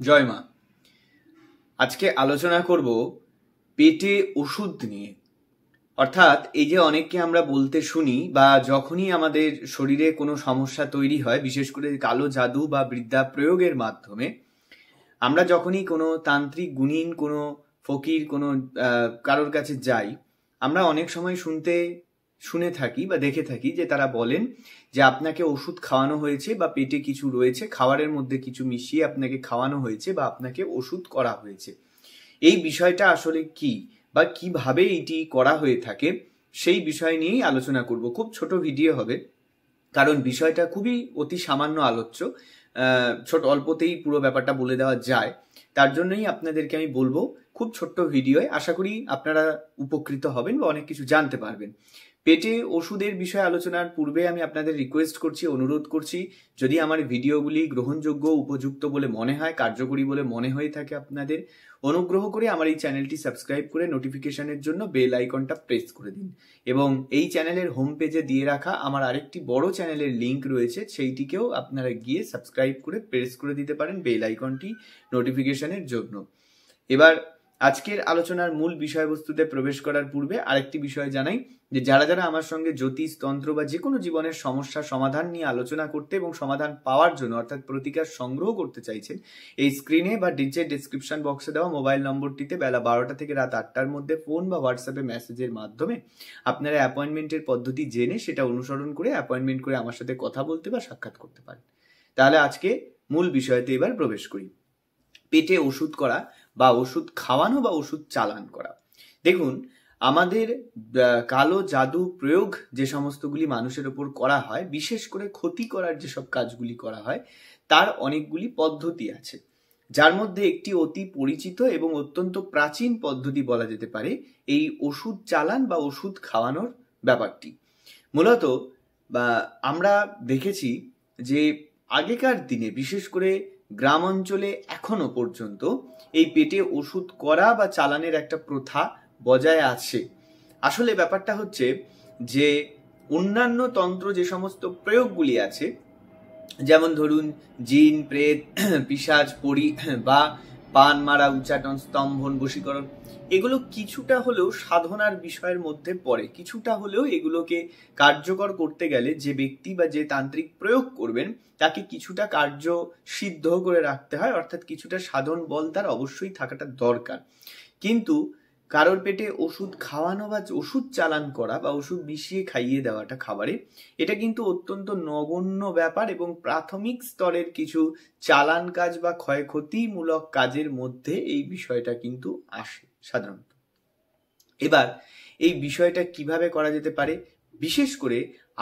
জয় মা। আজকে আলোচনা করব পেটে ওষুধ নিয়ে। অর্থাৎ এই যে অনেককে আমরা বলতে শুনি বা যখনই আমাদের শরীরে কোনো সমস্যা তৈরি হয়, বিশেষ করে কালো জাদু বা বিদ্যা প্রয়োগের মাধ্যমে আমরা যখনই কোনো তান্ত্রিক গুণিন, কোনো ফকির, কোনো কারোর কাছে যাই, আমরা অনেক সময় শুনে থাকি বা দেখে থাকি যে তারা বলেন যে আপনাকে ওষুধ খাওয়ানো হয়েছে বা পেটে কিছু রয়েছে, খাবারের মধ্যে কিছু মিশিয়ে আপনাকে খাওয়ানো হয়েছে বা আপনাকে ওষুধ করা হয়েছে। এই বিষয়টা আসলে কি বা কিভাবে এটি করা হয়ে থাকে সেই বিষয় নিয়েই আলোচনা করব। খুব ছোট ভিডিও হবে, কারণ বিষয়টা খুবই অতি সামান্য আলোচ্য, ছোট অল্পতেই পুরো ব্যাপারটা বলে দেওয়া যায়। তার জন্যই আপনাদেরকে আমি বলবো খুব ছোট্ট ভিডিওয়, আশা করি আপনারা উপকৃত হবেন বা অনেক কিছু জানতে পারবেন। পেটে ওষুধের বিষয়ে আলোচনার পূর্বে আমি আপনাদের রিকোয়েস্ট করছি, অনুরোধ করছি, যদি আমার ভিডিওগুলি গ্রহণযোগ্য, উপযুক্ত বলে মনে হয়, কার্যকরী বলে মনে হয়ে থাকে আপনাদের, অনুগ্রহ করে আমার এই চ্যানেলটি সাবস্ক্রাইব করে নোটিফিকেশনের জন্য বেল আইকনটা প্রেস করে দিন। এবং এই চ্যানেলের হোম পেজে দিয়ে রাখা আমার আরেকটি বড় চ্যানেলের লিঙ্ক রয়েছে, সেইটিকেও আপনারা গিয়ে সাবস্ক্রাইব করে প্রেস করে দিতে পারেন বেল আইকনটি নোটিফিকেশনের জন্য। এবার আজকের আলোচনার মূল বিষয়বস্তুতে প্রবেশ করার পূর্বে আরেকটি বিষয় জানাই যে যারা যারা আমার সঙ্গে জ্যোতিষ, তন্ত্র বা যে কোনো জীবনের সমস্যা সমাধান নিয়ে আলোচনা করতে এবং সমাধান পাওয়ার জন্য অর্থাৎ প্রতিকার সংগ্রহ করতে চাইছেন, এই স্ক্রিনে বা নিচে ডেসক্রিপশন বক্সে দেওয়া মোবাইল নম্বরটিতে বেলা 12টা থেকে রাত 8টার মধ্যে ফোন বা হোয়াটসঅ্যাপে মেসেজের মাধ্যমে আপনারা অ্যাপয়েন্টমেন্টের পদ্ধতি জেনে সেটা অনুসরণ করে অ্যাপয়েন্টমেন্ট করে আমার সাথে কথা বলতে বা সাক্ষাৎ করতে পারেন। তাহলে আজকে মূল বিষয়তে এবার প্রবেশ করি। পেটে ওষুধ করা বা ওষুধ খাওয়ানো বা ওষুধ চালান করা। দেখুন, আমাদের কালো জাদু প্রয়োগ যে সমস্তগুলি মানুষের ওপর করা হয়, বিশেষ করে ক্ষতি করার যেসব কাজগুলি করা হয়, তার অনেকগুলি পদ্ধতি আছে, যার মধ্যে একটি অতি পরিচিত এবং অত্যন্ত প্রাচীন পদ্ধতি বলা যেতে পারে এই ওষুধ চালান বা ওষুধ খাওয়ানোর ব্যাপারটি। মূলত আমরা দেখেছি যে আগেকার দিনে, বিশেষ করে গ্রাম অঞ্চলে এখনো পর্যন্ত এই পেটে ওষুধ করা বা চালানের একটা প্রথা বজায় আছে। আসলে ব্যাপারটা হচ্ছে যে অন্যান্য তন্ত্র যে সমস্ত প্রয়োগগুলি আছে, যেমন ধরুন জিন, প্রেত, পিশাচ, পরি বা পান মারা, উচ্চাটন, স্তম্ভন, বশীকরণ, এগুলো কিছুটা হলেও সাধনার বিষয়ের মধ্যে পড়ে। কিছুটা হলেও এগুলোকে কার্যকর করতে গেলে যে ব্যক্তি বা যে তান্ত্রিক প্রয়োগ করবেন তাকে কিছুটা কার্য সিদ্ধ করে রাখতে হয়, অর্থাৎ কিছুটা সাধন বল তার অবশ্যই থাকাটা দরকার। কিন্তু কারোর পেটে ওষুধ খাওয়ানো বা ওষুধ চালান করা বা ওষুধ মিশিয়ে খাইয়ে দেওয়াটা খাবারে, এটা কিন্তু অত্যন্ত নগণ্য ব্যাপার এবং প্রাথমিক স্তরের কিছু চালান কাজ বা ক্ষয়ক্ষতিমূলক কাজের মধ্যে এই বিষয়টা কিন্তু আসে সাধারণত। এবার এই বিষয়টা কিভাবে করা যেতে পারে, বিশেষ করে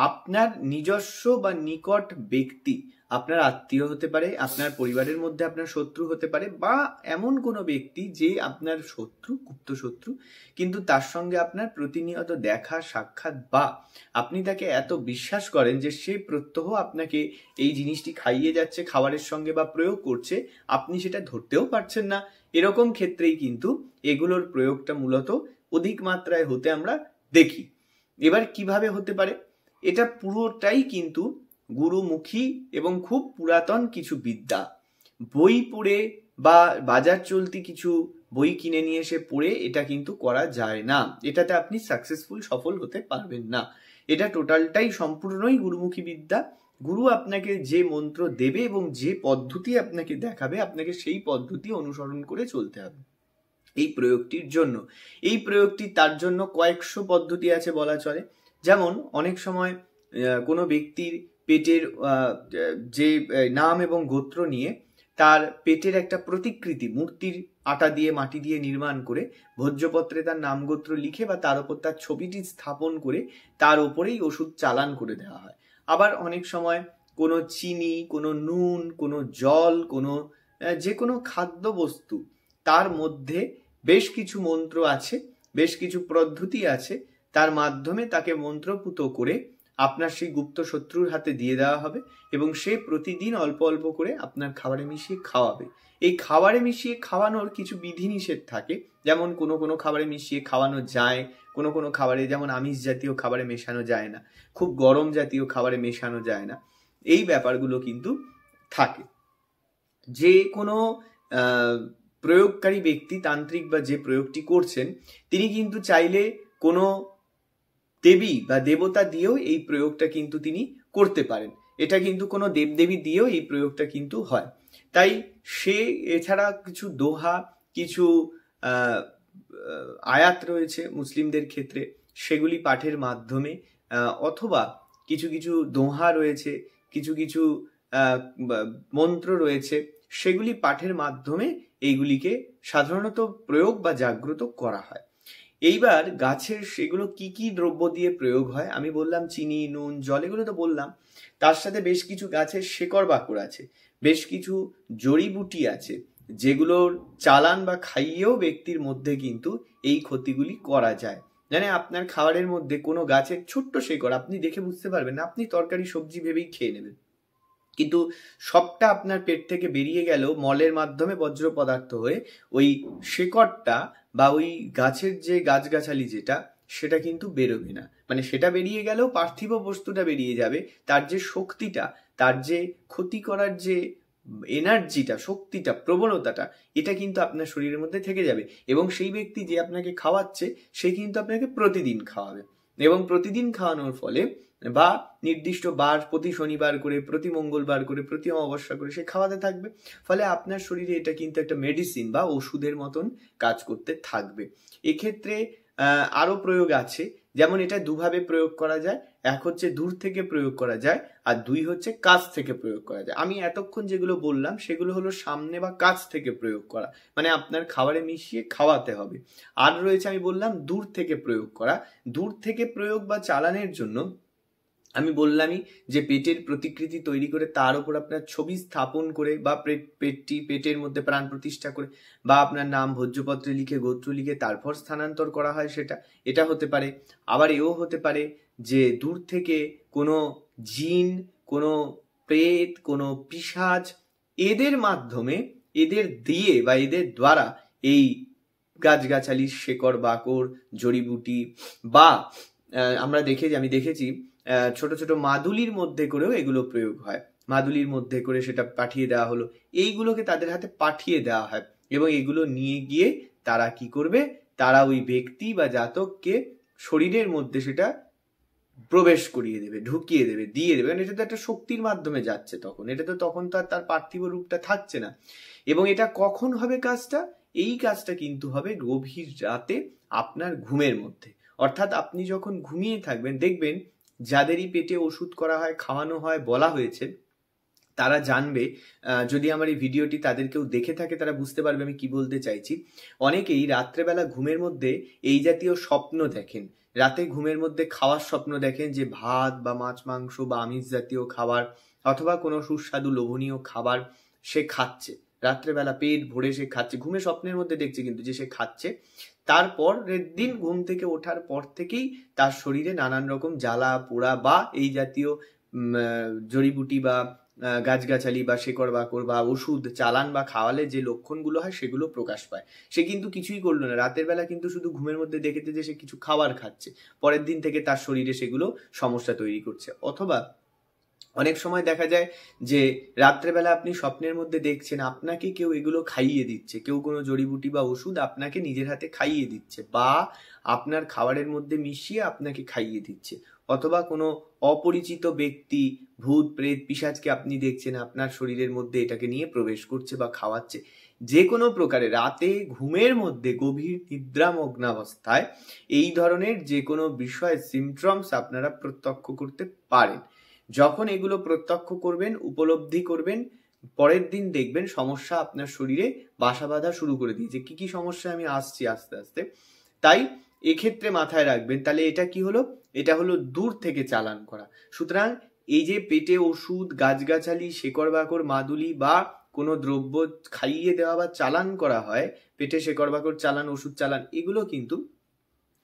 আপনার নিজস্ব বা নিকট ব্যক্তি, আপনার আত্মীয় হতে পারে, আপনার পরিবারের মধ্যে আপনার শত্রু হতে পারে, বা এমন কোনো ব্যক্তি যে আপনার শত্রু, গুপ্ত শত্রু, কিন্তু তার সঙ্গে আপনার প্রতিনিয়ত দেখা সাক্ষাৎ, বা আপনি তাকে এত বিশ্বাস করেন যে সে প্রত্যহ আপনাকে এই জিনিসটি খাইয়ে যাচ্ছে খাবারের সঙ্গে বা প্রয়োগ করছে, আপনি সেটা ধরতেও পারছেন না। এরকম ক্ষেত্রেই কিন্তু এগুলোর প্রয়োগটা মূলত অধিক মাত্রায় হতে আমরা দেখি। এবার কিভাবে হতে পারে, এটা পুরোটাই কিন্তু গুরুমুখী এবং খুব পুরাতন কিছু বিদ্যা। বই পড়ে বা বাজার চলতি কিছু বই কিনে নিয়ে এসে পড়ে এটা কিন্তু করা যায় না। এটাতে আপনি সাকসেসফুল, সফল হতে পারবেন না। এটা টোটালটাই সম্পূর্ণই গুরুমুখী বিদ্যা। গুরু আপনাকে যে মন্ত্র দেবে এবং যে পদ্ধতি আপনাকে দেখাবে, আপনাকে সেই পদ্ধতি অনুসরণ করে চলতে হবে এই প্রয়োগটির জন্য। এই প্রয়োগটি তার জন্য কয়েকশো পদ্ধতি আছে বলা চলে। যেমন অনেক সময় কোনো ব্যক্তির পেটের যে নাম এবং গোত্র নিয়ে তার পেটের একটা প্রতিকৃতি মূর্তির আটা দিয়ে, মাটি দিয়ে নির্মাণ করে ভোজ্যপত্রে তার নাম গোত্র লিখে বা তার উপর তার ছবিটি স্থাপন করে তার উপরেই ওষুধ চালান করে দেওয়া হয়। আবার অনেক সময় কোনো চিনি, কোনো নুন, কোনো জল, কোনো যে কোনো খাদ্যবস্তু, তার মধ্যে বেশ কিছু মন্ত্র আছে, বেশ কিছু পদ্ধতি আছে, তার মাধ্যমে তাকে মন্ত্রপুত করে আপনার সেই গুপ্ত শত্রুর হাতে দিয়ে দেওয়া হবে এবং সে প্রতিদিন অল্প অল্প করে আপনার খাবারে মিশিয়ে খাওয়াবে। এই খাবারে মিশিয়ে খাওয়ানোর কিছু বিধিনিষেধ থাকে, যেমন কোনো কোনো খাবারে মিশিয়ে খাওয়ানো যায়, কোনো কোনো খাবারে, যেমন আমিষ জাতীয় খাবারে মেশানো যায় না, খুব গরম জাতীয় খাবারে মেশানো যায় না। এই ব্যাপারগুলো কিন্তু থাকে। যে কোনো প্রয়োগকারী ব্যক্তি, তান্ত্রিক বা যে প্রয়োগটি করছেন, তিনি কিন্তু চাইলে কোনো দেবী বা দেবতা দিয়েও এই প্রয়োগটা কিন্তু তিনি করতে পারেন। এটা কিন্তু কোনো দেবদেবী দিয়েও এই প্রয়োগটা কিন্তু হয়। তাই সে এছাড়া কিছু দোহা, কিছু আয়াত রয়েছে মুসলিমদের ক্ষেত্রে, সেগুলি পাঠের মাধ্যমে অথবা কিছু কিছু দোহা রয়েছে, কিছু কিছু মন্ত্র রয়েছে, সেগুলি পাঠের মাধ্যমে এইগুলিকে সাধারণত প্রয়োগ বা জাগ্রত করা হয়। এইবার গাছের সেগুলো কি কি দ্রব্য দিয়ে প্রয়োগ হয়, আমি বললাম চিনি, নুন, জল, এগুলো তো বললাম। তার সাথে বেশ কিছু গাছের শেকড় বাকড় আছে, বেশ কিছু জড়িবুটি আছে, যেগুলোর চালান বা খাইয়েও ব্যক্তির মধ্যে কিন্তু এই ক্ষতিগুলি করা যায়। মানে আপনার খাবারের মধ্যে কোনো গাছের ছোট্ট শেকড় আপনি দেখে বুঝতে পারবেন না, আপনি তরকারি সবজি ভেবেই খেয়ে নেবেন, কিন্তু সবটা আপনার পেট থেকে বেরিয়ে গেল মলের মাধ্যমে বজ্র পদার্থ হয়ে, ওই শেকড়টা বা ওই গাছের যে গাছগাছালি যেটা, সেটা কিন্তু বেরোবে না। মানে সেটা বেরিয়ে গেলেও পার্থিব বস্তুটা বেরিয়ে যাবে, তার যে শক্তিটা, তার যে ক্ষতি করার যে এনার্জিটা, শক্তিটা, প্রবণতাটা, এটা কিন্তু আপনার শরীরের মধ্যে থেকে যাবে। এবং সেই ব্যক্তি যে আপনাকে খাওয়াচ্ছে, সে কিন্তু আপনাকে প্রতিদিন খাওয়াবে, এবং প্রতিদিন খাওয়ানোর ফলে বা নির্দিষ্ট বার, প্রতি শনিবার করে, প্রতি মঙ্গলবার করে, প্রতি অমাবস্যা করে সে খাওয়াতে থাকবে, ফলে আপনার শরীরে এটা কিন্তু একটা মেডিসিন বা ওষুধের মতন কাজ করতে থাকবে। এক্ষেত্রে আরো প্রয়োগ আছে, যেমন এটা দুভাবে প্রয়োগ করা যায়। এক হচ্ছে দূর থেকে প্রয়োগ করা যায়, আর দুই হচ্ছে কাছ থেকে প্রয়োগ করা যায়। আমি এতক্ষণ যেগুলো বললাম সেগুলো হলো সামনে বা কাছ থেকে প্রয়োগ করা, মানে আপনার খাবারে মিশিয়ে খাওয়াতে হবে। আর রয়েছে আমি বললাম দূর থেকে প্রয়োগ করা। দূর থেকে প্রয়োগ বা চালানের জন্য আমি বললামই যে পেটের প্রতিকৃতি তৈরি করে তার উপর আপনার ছবি স্থাপন করে, বা পেটের মধ্যে প্রাণ প্রতিষ্ঠা করে, বা আপনার নাম ভোজ্যপত্রে লিখে, গোত্র লিখে তারপর স্থানান্তর করা হয়, এটা হতে পারে। আবার এও হতে পারে যে দূর থেকে কোনো জিন, কোনো প্রেত, কোনো পিশাচ, এদের মাধ্যমে, এদের দিয়ে বা এদের দ্বারা এই গাছগাছালির শেকড় বাকড়, জড়িবুটি, বা আমি দেখেছি ছোট ছোট মাদুলির মধ্যে করেও এগুলো প্রয়োগ হয়। মাদুলির মধ্যে করে সেটা পাঠিয়ে দেওয়া হলো, এইগুলোকে তাদের হাতে পাঠিয়ে দেওয়া হয়, এবং এগুলো নিয়ে গিয়ে তারা কি করবে, তারা ওই ব্যক্তি বা জাতককে শরীরের মধ্যে সেটা প্রবেশ করিয়ে দেবে, ঢুকিয়ে দেবে, দিয়ে দেবে। কারণ এটা তো একটা শক্তির মাধ্যমে যাচ্ছে, তখন তো আর তার পার্থিব রূপটা থাকছে না। এবং এটা কখন হবে কাজটা? এই কাজটা কিন্তু হবে গভীর রাতে আপনার ঘুমের মধ্যে। অর্থাৎ আপনি যখন ঘুমিয়ে থাকবেন, দেখবেন যাদেরই পেটে ওষুধ করা হয়, খাওয়ানো হয়, বলা হয়েছে, তারা জানবে, যদি আমার এই ভিডিওটি তাদের কেউ দেখে থাকে তারা বুঝতে পারবে আমি কি বলতে চাইছি। অনেকেই রাত্রেবেলা ঘুমের মধ্যে এই জাতীয় স্বপ্ন দেখেন, রাতে ঘুমের মধ্যে খাওয়ার স্বপ্ন দেখেন, যে ভাত বা মাছ মাংস বা আমিষ জাতীয় খাবার অথবা কোনো সুস্বাদু লোভনীয় খাবার সে খাচ্ছে, রাত্রেবেলা পেট ভরে সে খাচ্ছে, ঘুমে স্বপ্নের মধ্যে দেখছে কিন্তু যে সে খাচ্ছে। তারপরের দিন ঘুম থেকে ওঠার পর থেকেই তার শরীরে নানান রকম জ্বালা পোড়া বা এই জাতীয় জড়িবুটি বা গাছগাছালি বা শেকড় বাকড় বা ওষুধ চালান বা খাওয়ালে যে লক্ষণগুলো হয় সেগুলো প্রকাশ পায়। সে কিন্তু কিছুই করলো না, রাতের বেলা কিন্তু শুধু ঘুমের মধ্যে দেখেছে যে সে কিছু খাবার খাচ্ছে, পরের দিন থেকে তার শরীরে সেগুলো সমস্যা তৈরি করছে। অথবা অনেক সময় দেখা যায় যে রাত্রেবেলা আপনি স্বপ্নের মধ্যে দেখছেন আপনাকে কেউ এগুলো খাইয়ে দিচ্ছে, কেউ কোনো জড়িবুটি বা ওষুধ আপনাকে নিজের হাতে খাইয়ে দিচ্ছে, বা আপনার খাবারের মধ্যে মিশিয়ে আপনাকে খাইয়ে দিচ্ছে। অথবা কোনো অপরিচিত ব্যক্তি, ভূত প্রেত পিশাচকে আপনি দেখছেন আপনার শরীরের মধ্যে এটাকে নিয়ে প্রবেশ করছে বা খাওয়াচ্ছে। যে কোনো প্রকারে রাতে ঘুমের মধ্যে গভীর নিদ্রামগ্নাবস্থায় এই ধরনের যে কোনো বিষয় সিমটমস আপনারা প্রত্যক্ষ করতে পারেন। যখন এগুলো প্রত্যক্ষ করবেন, উপলব্ধি করবেন, পরের দিন দেখবেন সমস্যা আপনার শরীরে বাসা বাঁধা শুরু করে দিয়েছে। কি কি সমস্যা আমি আসছি আস্তে আস্তে। তাই এক্ষেত্রে মাথায় রাখবেন, তাহলে এটা কি হলো? এটা হলো দূর থেকে চালান করা। সুতরাং এই যে পেটে ওষুধ, গাছগাছালি, শেকড় বাকড়, মাদুলি বা কোনো দ্রব্য খাইয়ে দেওয়া বা চালান করা হয়, পেটে শেকড় বাকড় চালান, ওষুধ চালান, এগুলো কিন্তু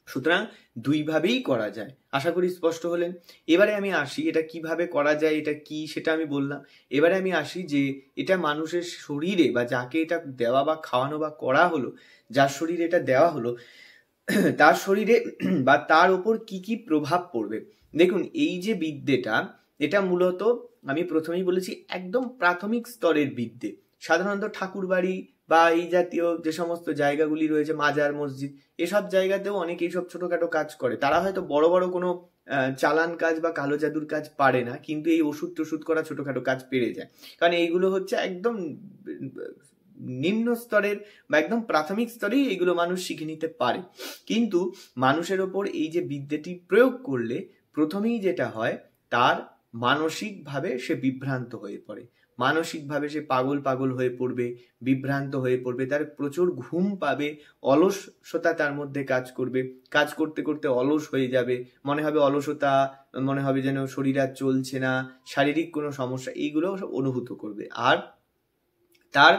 সুতরাং দুইভাবেই করা যায়। আশা করি স্পষ্ট হলেন। এবারে আমি আসি এটা কিভাবে করা যায়, এটা কি সেটা আমি বললাম। এবারে আমি আসি যে এটা মানুষের শরীরে বা যাকে এটা দেওয়া বা খাওয়ানো বা করা হলো, যার শরীরে এটা দেওয়া হলো, তার শরীরে বা তার উপর কি কি প্রভাব পড়বে। দেখুন, এই যে বিদ্যেটা, এটা মূলত আমি প্রথমেই বলেছি একদম প্রাথমিক স্তরের বিদ্যে। সাধারণত ঠাকুর বাড়ি বা এই জাতীয় যে সমস্ত জায়গাগুলি রয়েছে, মাজার, মসজিদ, এসব জায়গাতেও অনেকে এইসব ছোটখাটো কাজ করে। তারা হয়তো বড় বড় কোনো চালান কাজ বা কালো জাদুর কাজ পারে না, কিন্তু এই ওষুধ টষুধ করা ছোটখাটো কাজ পেরে যায়। কারণ এইগুলো হচ্ছে একদম নিম্ন স্তরের বা একদম প্রাথমিক স্তরেই এগুলো মানুষ শিখে নিতে পারে। কিন্তু মানুষের ওপর এই যে বিদ্যাটি প্রয়োগ করলে প্রথমেই যেটা হয়, তার মানসিকভাবে সে বিভ্রান্ত হয়ে পড়ে, মানসিকভাবে সে পাগল পাগল হয়ে পড়বে, বিভ্রান্ত হয়ে পড়বে, তার প্রচুর ঘুম পাবে, অলসতা তার মধ্যে কাজ করবে, কাজ করতে করতে অলস হয়ে যাবে, মনে হবে অলসতা, মনে হবে যেন শরীর আর চলছে না, শারীরিক কোনো সমস্যা, এইগুলো সব অনুভূত করবে। আর তার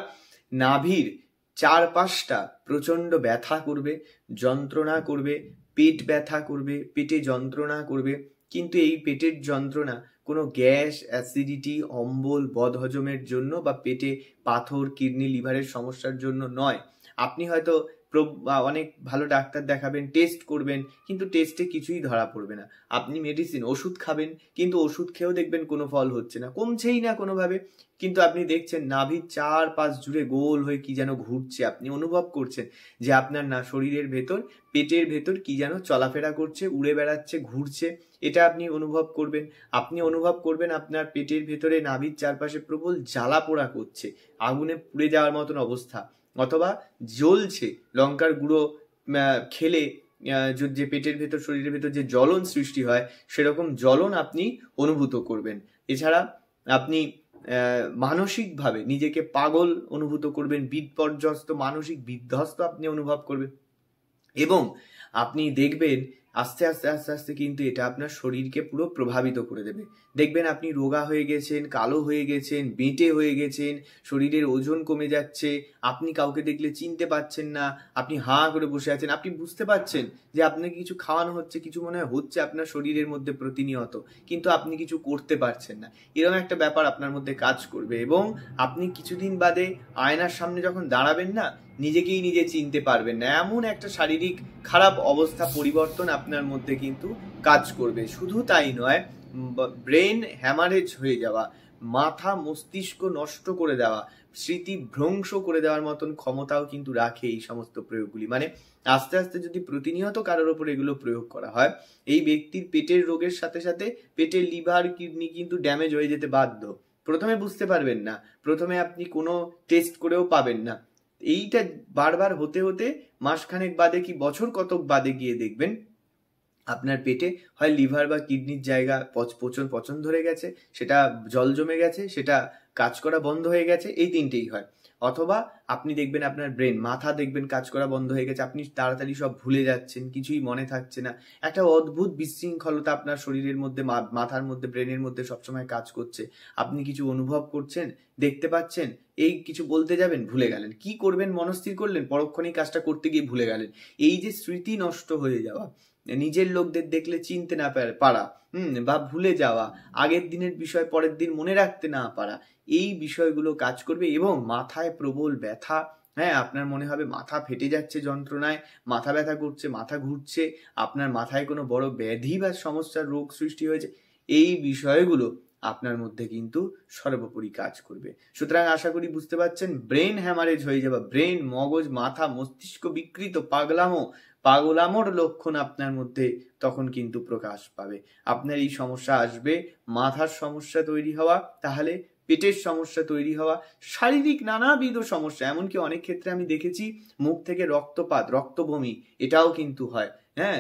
নাভির চারপাশটা প্রচন্ড ব্যথা করবে, যন্ত্রণা করবে, পেট ব্যথা করবে, পেটে যন্ত্রণা করবে। কিন্তু এই পেটের যন্ত্রণা কোনো গ্যাস, অ্যাসিডিটি, অম্বল, বদহজমের জন্য বা পেটে পাথর, কিডনি, লিভারের সমস্যার জন্য নয়। আপনি হয়তো অনেক ভালো ডাক্তার দেখাবেন, টেস্ট করবেন, কিন্তু টেস্টে কিছুই ধরা পড়বে না। আপনি মেডিসিন, ওষুধ খাবেন, কিন্তু ওষুধ খেয়েও দেখবেন কোনো ফল হচ্ছে না, কমছেই না কোনোভাবে। কিন্তু আপনি দেখছেন নাভির চারপাশ জুড়ে গোল হয়ে কি যেন ঘুরছে, আপনি অনুভব করছেন যে আপনার না শরীরের ভেতর, পেটের ভেতর কি যেন চলাফেরা করছে, উড়ে বেড়াচ্ছে, ঘুরছে, এটা আপনি অনুভব করবেন। আপনি অনুভব করবেন আপনার পেটের ভেতরে নাভির চারপাশে প্রবল জ্বালা পোড়া করছে, আগুনে পুড়ে যাওয়ার মতন অবস্থা, অথবা জ্বলছে, লঙ্কার গুঁড়ো খেলে যে পেটের ভেতর, শরীরের ভেতর যে জ্বলন সৃষ্টি হয়, সেরকম জ্বলন আপনি অনুভূত করবেন। এছাড়া আপনি মানসিকভাবে নিজেকে পাগল অনুভূত করবেন, বিপর্যস্ত, মানসিক বিধ্বস্ত আপনি অনুভব করবেন। এবং আপনি দেখবেন আস্তে আস্তে আস্তে আস্তে কিন্তু এটা আপনার শরীরকে পুরো প্রভাবিত করে দেবে। দেখবেন আপনি রোগা হয়ে গেছেন, কালো হয়ে গেছেন, বেঁটে হয়ে গেছেন, শরীরের ওজন কমে যাচ্ছে, আপনি কাউকে দেখলে চিনতে পারছেন না, আপনি হাঁ করে বসে আছেন, আপনি বুঝতে পারছেন যে আপনাকে কিছু খাওয়ানো হচ্ছে, কিছু মনে হয় হচ্ছে আপনার শরীরের মধ্যে প্রতিনিয়ত, কিন্তু আপনি কিছু করতে পারছেন না, এরকম একটা ব্যাপার আপনার মধ্যে কাজ করবে। এবং আপনি কিছুদিন বাদে আয়নার সামনে যখন দাঁড়াবেন না, নিজেকেই নিজে চিনতে পারবেন না, এমন একটা শারীরিক খারাপ অবস্থা, পরিবর্তন আপনার মধ্যে কিন্তু কাজ করবে। শুধু তাই নয়, ব্রেন হ্যামারেজ হয়ে যাওয়া, মাথা মস্তিষ্ক নষ্ট করে দেওয়া, স্মৃতি ভ্রংশ করে দেওয়ার মতন ক্ষমতাও কিন্তু রাখে এই সমস্ত প্রয়োগগুলি। মানে আস্তে আস্তে যদি প্রতিনিয়ত কারোর ওপর এগুলো প্রয়োগ করা হয়, এই ব্যক্তির পেটের রোগের সাথে সাথে পেটের লিভার, কিডনি কিন্তু ড্যামেজ হয়ে যেতে বাধ্য। প্রথমে বুঝতে পারবেন না, প্রথমে আপনি কোনো টেস্ট করেও পাবেন না, এইটা বারবার হতে হতে মাসখানেক বাদে কি বছর কতক বাদে গিয়ে দেখবেন আপনার পেটে হয় লিভার বা কিডনির জায়গা পচন ধরে গেছে, সেটা জল জমে গেছে, সেটা কাজ করা বন্ধ হয়ে গেছে, এই তিনটেই হয়। অথবা আপনি দেখবেন আপনার ব্রেন, মাথা দেখবেন কাজ করা বন্ধ হয়ে গেছে, আপনি তাড়াতাড়ি সব ভুলে যাচ্ছেন, কিছুই মনে থাকছে না, একটা অদ্ভুত বিশৃঙ্খলতা আপনার শরীরের মধ্যে, মাথার মধ্যে, ব্রেনের মধ্যে সবসময় কাজ করছে, আপনি কিছু অনুভব করছেন, দেখতে পাচ্ছেন, এই কিছু বলতে যাবেন ভুলে গেলেন, কি করবেন মনস্থির করলেন, পরক্ষণেই কাজটা করতে গিয়ে ভুলে গেলেন। এই যে স্মৃতি নষ্ট হয়ে যাওয়া, নিজের লোকদের দেখলে চিনতে না পারা, বা ভুলে যাওয়া, আগের দিনের বিষয় পরের দিন মনে রাখতে না পারা, এই বিষয়গুলো কাজ করবে। এবং মাথায় প্রবল ব্যথা, হ্যাঁ, আপনার মনে হবে মাথা ফেটে যাচ্ছে যন্ত্রণায়, মাথা ব্যথা করছে, মাথা ঘুরছে, আপনার মাথায় কোনো বড় ব্যাধি বা সমস্যার রোগ সৃষ্টি হয়েছে, এই বিষয়গুলো আপনার মধ্যে কিন্তু সর্বোপরি কাজ করবে। সুতরাং আশা করি বুঝতে পারছেন, ব্রেন হ্যামারেজ হয়ে যাবে, ব্রেন, মগজ, মাথা, মস্তিষ্ক বিকৃত, পাগলামোর লক্ষণ আপনার মধ্যে তখন কিন্তু প্রকাশ পাবে। আপনার এই সমস্যা আসবে, মাথার সমস্যা তৈরি হওয়া, তাহলে পেটের সমস্যা তৈরি হওয়া, শারীরিক নানাবিধ সমস্যা, এমনকি অনেক ক্ষেত্রে আমি দেখেছি মুখ থেকে রক্তপাত, রক্তবমি, এটাও কিন্তু হয়। হ্যাঁ,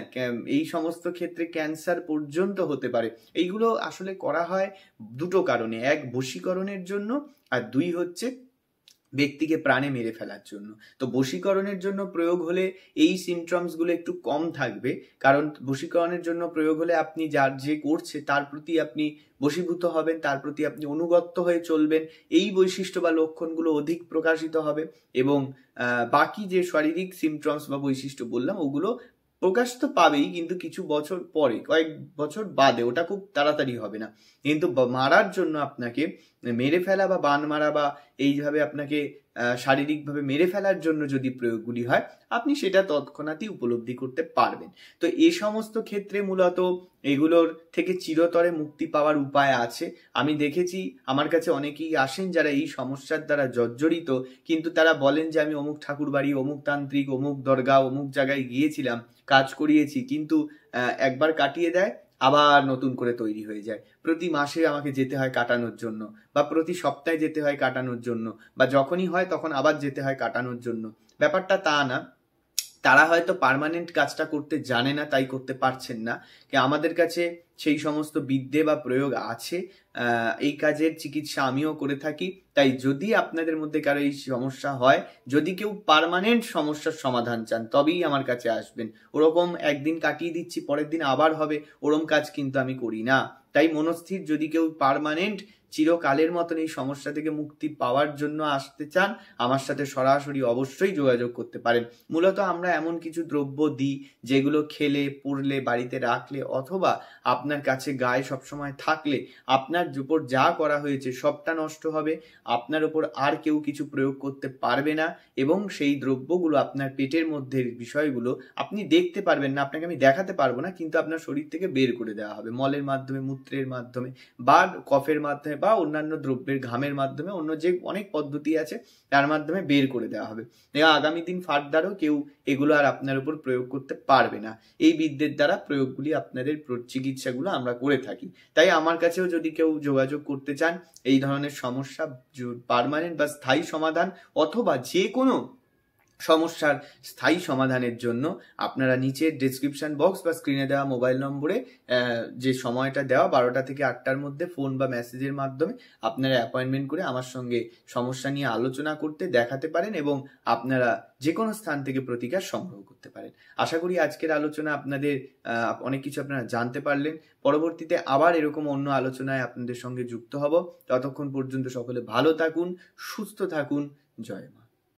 এই সমস্ত ক্ষেত্রে ক্যান্সার পর্যন্ত হতে পারে। এইগুলো আসলে করা হয় দুটো কারণে, এক বশীকরণের জন্য, আর দুই হচ্ছে ব্যক্তিকে প্রাণে মেরে ফেলার জন্য। তো বশীকরণের জন্য প্রয়োগ হলে এই সিমটমস গুলো একটু কম থাকবে, কারণ বশীকরণের জন্য প্রয়োগ হলে আপনি যার যে করছে তার প্রতি আপনি বশীভূত হবেন, তার প্রতি আপনি অনুগত হয়ে চলবেন, এই বৈশিষ্ট্য বা লক্ষণগুলো অধিক প্রকাশিত হবে। এবং বাকি যে শারীরিক সিমটমস বা বৈশিষ্ট্য বললাম, ওগুলো প্রকাশ তো পাবেই, কিন্তু কিছু বছর পরে, কয়েক বছর বাদে, ওটা খুব তাড়াতাড়ি হবে না। কিন্তু মারার জন্য আপনাকে মেরে ফেলা বা বান মারা বা এইভাবে আপনাকে শারীরিকভাবে মেরে ফেলার জন্য যদি প্রয়োগগুলি হয়, আপনি সেটা তৎক্ষণাৎই উপলব্ধি করতে পারবেন। তো এই সমস্ত ক্ষেত্রে মূলত এগুলোর থেকে চিরতরে মুক্তি পাওয়ার উপায় আছে। আমি দেখেছি আমার কাছে অনেকেই আসেন যারা এই সমস্যার দ্বারা জর্জরিত, কিন্তু তারা বলেন যে আমি অমুক ঠাকুর বাড়ি, অমুক তান্ত্রিক, অমুক দরগা, অমুক জায়গায় গিয়েছিলাম, কাজ করিয়েছি, কিন্তু একবার কাটিয়ে দেয়, আবার নতুন করে তৈরি হয়ে যায়। প্রতি মাসে আমাকে যেতে হয় কাটানোর জন্য, বা প্রতি সপ্তাহে যেতে হয় কাটানোর জন্য, বা যখনই হয় তখন আবার যেতে হয় কাটানোর জন্য। ব্যাপারটা তা না, তারা হয়তো পার্মানেন্ট কাজটা করতে জানে না, তাই করতে পারছেন না। আমাদের কাছে সেই সমস্ত বিদ্যে বা প্রয়োগ আছে, এই কাজের চিকিৎসা আমিও করে থাকি। তাই যদি আপনাদের মধ্যে কারো এই সমস্যা হয়, যদি কেউ পার্মানেন্ট সমস্যার সমাধান চান, তবেই আমার কাছে আসবেন। ওরকম একদিন কাটিয়ে দিচ্ছি পরের দিন আবার হবে, ওরকম কাজ কিন্তু আমি করি না। তাই মনস্থির, যদি কেউ পার্মানেন্ট চিরকালের মতন এই সমস্যা থেকে মুক্তি পাওয়ার জন্য আসতে চান, আমার সাথে সরাসরি অবশ্যই যোগাযোগ করতে পারেন। মূলত আমরা এমন কিছু দ্রব্য দিই যেগুলো খেলে, পড়লে, বাড়িতে রাখলে, অথবা আপনার কাছে গায়ে সবসময় থাকলে আপনার উপর যা করা হয়েছে সবটা নষ্ট হবে, আপনার উপর আর কেউ কিছু প্রয়োগ করতে পারবে না, এবং সেই দ্রব্যগুলো আপনার পেটের মধ্যে বিষয়গুলো আপনি দেখতে পারবেন না, আপনাকে আমি দেখাতে পারবো না, কিন্তু আপনার শরীর থেকে বের করে দেওয়া হবে মলের মাধ্যমে, মূত্রের মাধ্যমে, বা কফের মাধ্যমে, বা অন্যান্য দ্রব্যের ঘামের মাধ্যমে, অন্য যে অনেক পদ্ধতি আছে তার মাধ্যমে বের করে দেওয়া হবে। আগামী দিন ফার্দারও কেউ এগুলো আর আপনার উপর প্রয়োগ করতে পারবে না। এই বিদ্যের দ্বারা প্রয়োগগুলি, আপনাদের চিকিৎসাগুলো আমরা করে থাকি। তাই আমার কাছেও যদি কেউ যোগাযোগ করতে চান, এই ধরনের সমস্যা পার্মানেন্ট বা স্থায়ী সমাধান, অথবা যে কোনো সমস্যার স্থায়ী সমাধানের জন্য, আপনারা নিচের ডেসক্রিপশন বক্স বা স্ক্রিনে দেওয়া মোবাইল নম্বরে যে সময়টা দেওয়া 12টা থেকে 8টার মধ্যে ফোন বা মেসেজের মাধ্যমে আপনারা অ্যাপয়েন্টমেন্ট করে আমার সঙ্গে সমস্যা নিয়ে আলোচনা করতে, দেখাতে পারেন, এবং আপনারা যে কোনো স্থান থেকে প্রতিকার সংগ্রহ করতে পারেন। আশা করি আজকের আলোচনা আপনাদের অনেক কিছু আপনারা জানতে পারলেন। পরবর্তীতে আবার এরকম অন্য আলোচনায় আপনাদের সঙ্গে যুক্ত হব। ততক্ষণ পর্যন্ত সকলে ভালো থাকুন, সুস্থ থাকুন। জয় মা।